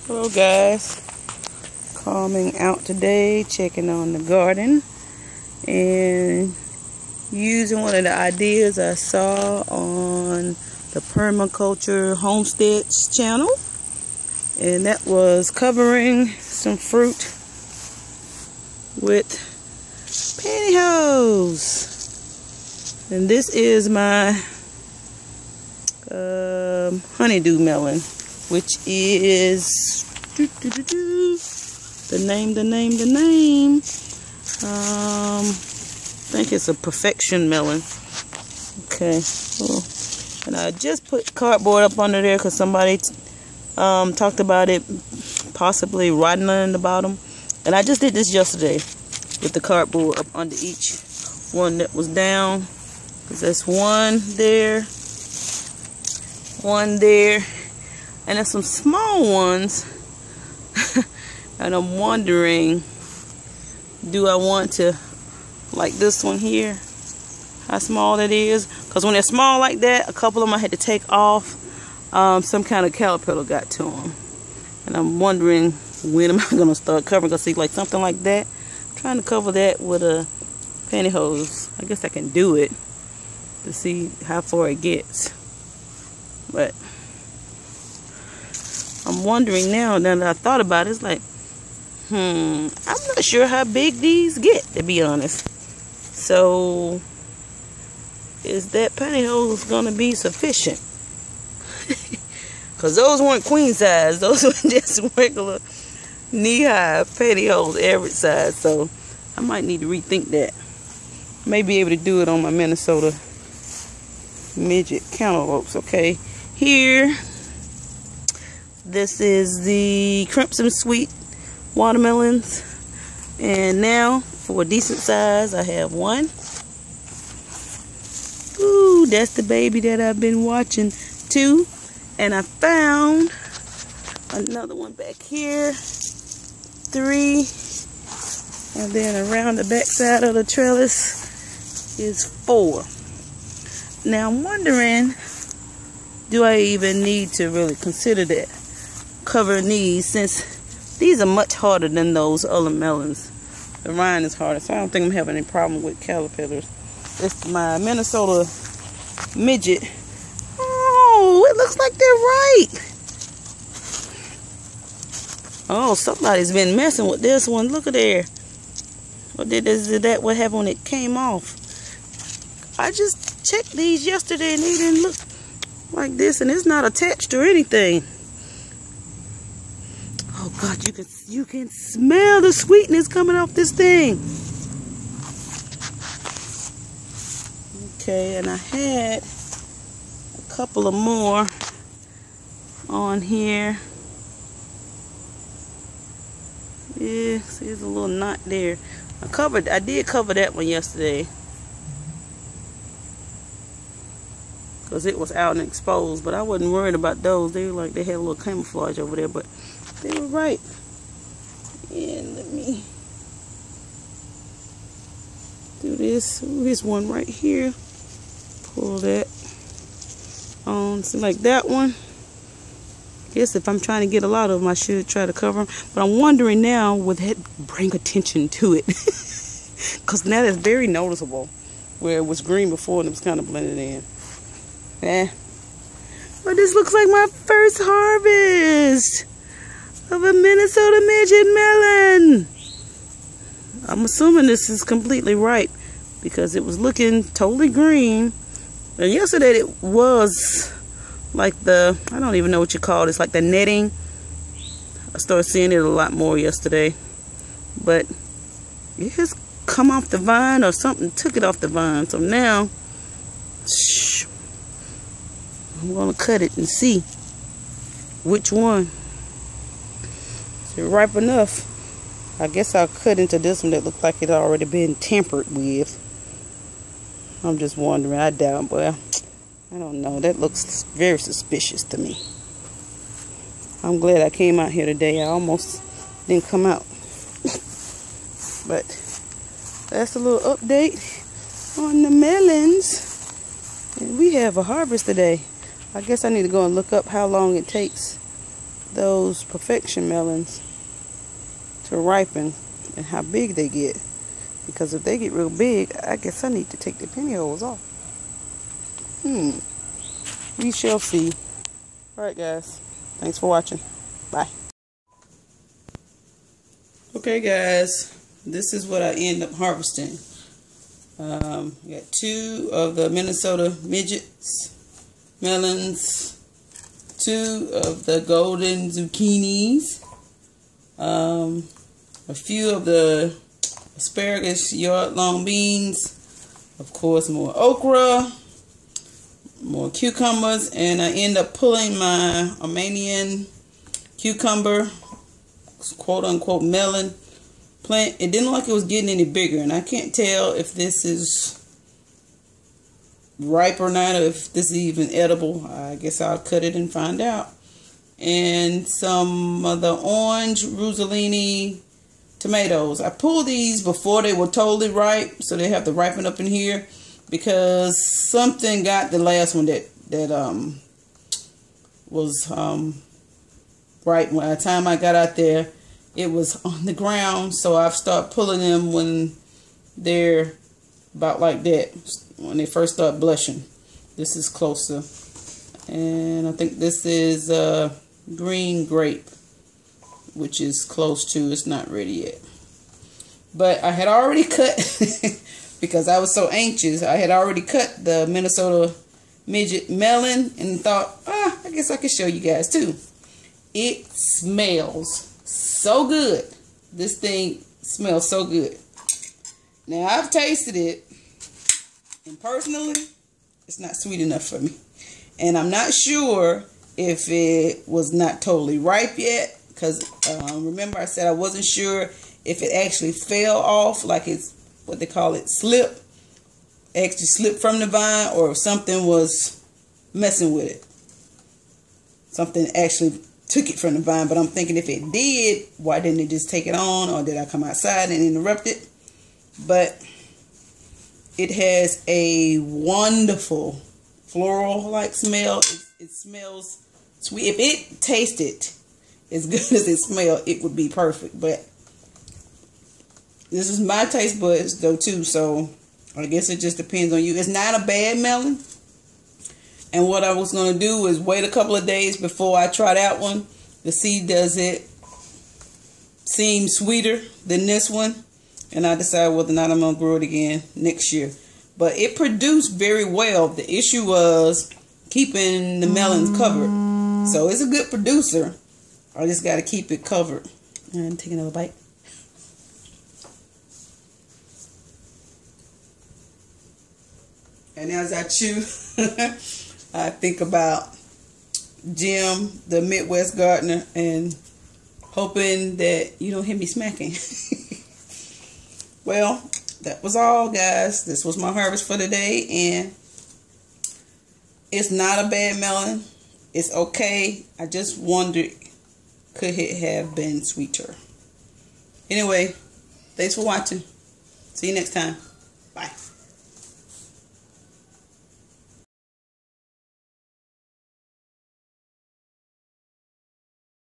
Hello guys, calming out today, checking on the garden and using one of the ideas I saw on the permaculture homesteads channel, and that was covering some fruit with pantyhose. And this is my honeydew melon, which is the name. I think it's a perfection melon. Okay, cool. And I just put cardboard up under there because somebody talked about it possibly rotting in the bottom, and I just did this yesterday with the cardboard up under each one that was down, because there's one there, and there's some small ones. And I'm wondering, do I want to, like this one here, how small that is? Because when they're small like that, a couple of them I had to take off. Some kind of caterpillar got to them, and I'm wondering when am I going to start covering. Because see, like something like that, I'm trying to cover that with a pantyhose. I guess I can do it to see how far it gets, but I'm wondering now that I thought about it, it's like, I'm not sure how big these get, to be honest. So is that pantyhose gonna be sufficient? Because those weren't queen size, those were just regular knee-high pantyhose, average size. So I might need to rethink that. May be able to do it on my Minnesota midget cantaloupes. Okay, here, this is the Crimson Sweet watermelons, and now for a decent size I have one. Ooh, that's the baby that I've been watching too. And I found another one back here, 3, and then around the back side of the trellis is 4. Now I'm wondering, do I even need to really consider that, covering these, since these are much harder than those other melons. The rind is harder, so I don't think I'm having any problem with caterpillars. It's my Minnesota midget. Oh, it looks like they're right. Oh, somebody's been messing with this one. Look at there. What what happened when it came off? I just checked these yesterday and they didn't look like this, and it's not attached or anything. Oh God, you can smell the sweetness coming off this thing. Okay, and I had a couple of more on here. Yeah, see, there's a little knot there. I did cover that one yesterday because it was out and exposed, but I wasn't worried about those. They were like, they had a little camouflage over there, but they were right. And let me do this. Ooh, here's one right here. Pull that on. See, like that one. I guess if I'm trying to get a lot of them, I should try to cover them. But I'm wondering now, would that bring attention to it? Because now it's very noticeable, where it was green before and it was kind of blended in. But this looks like my first harvest of a Minnesota Midget Melon. I'm assuming this is completely ripe because it was looking totally green. And yesterday it was like the, I don't even know what you call it, it's like the netting. I started seeing it a lot more yesterday. But it has come off the vine, or something took it off the vine. So now, I'm going to cut it and see which one. Is it ripe enough? I guess I'll cut into this one that looks like it's already been tampered with. I'm just wondering. I doubt, but I don't know. That looks very suspicious to me. I'm glad I came out here today. I almost didn't come out. But that's a little update on the melons. And we have a harvest today. I guess I need to go and look up how long it takes those perfection melons to ripen and how big they get. Because if they get real big, I guess I need to take the pinholes off. We shall see. Alright guys, thanks for watching. Bye. Okay guys, this is what I end up harvesting. We got 2 of the Minnesota Midgets melons, 2 of the golden zucchinis, a few of the asparagus yard-long beans, of course more okra, more cucumbers, and I end up pulling my Armenian cucumber, quote-unquote melon plant. It didn't look like it was getting any bigger, and I can't tell if this is ripe or not, or if this is even edible. I guess I'll cut it and find out. And some of the orange Rossellini tomatoes. I pulled these before they were totally ripe, so they have to ripen up in here, because something got the last one that was ripe. By the time I got out there, it was on the ground, so I've started pulling them when they're about like that, when they first start blushing. This is closer, and I think this is green grape, which is close to, it's not ready yet. But I had already cut, because I was so anxious, I had already cut the Minnesota Midget Melon and thought, I guess I could show you guys too. It smells so good. This thing smells so good. Now I've tasted it, and personally, it's not sweet enough for me. And I'm not sure if it was not totally ripe yet, because remember I said I wasn't sure if it actually fell off, like it's what they call it, actually slipped from the vine, or if something was messing with it. Something actually took it from the vine. But I'm thinking, if it did, why didn't it just take it on, or did I come outside and interrupt it? But it has a wonderful floral like smell. It smells sweet. If it tasted as good as it smelled, it would be perfect. But this is my taste buds though too, so I guess it just depends on you. It's not a bad melon. And what I was going to do is wait a couple of days before I try that one to see, does it seem sweeter than this one, and I decide whether or not I'm going to grow it again next year. But it produced very well. The issue was keeping the melons covered. So it's a good producer. I just got to keep it covered. And take another bite. And as I chew, I think about Jim, the Midwest gardener, and hoping that you don't hear me smacking. Well, that was all, guys. This was my harvest for today, and it's not a bad melon. It's okay. I just wondered, could it have been sweeter? Anyway, thanks for watching. See you next time. Bye.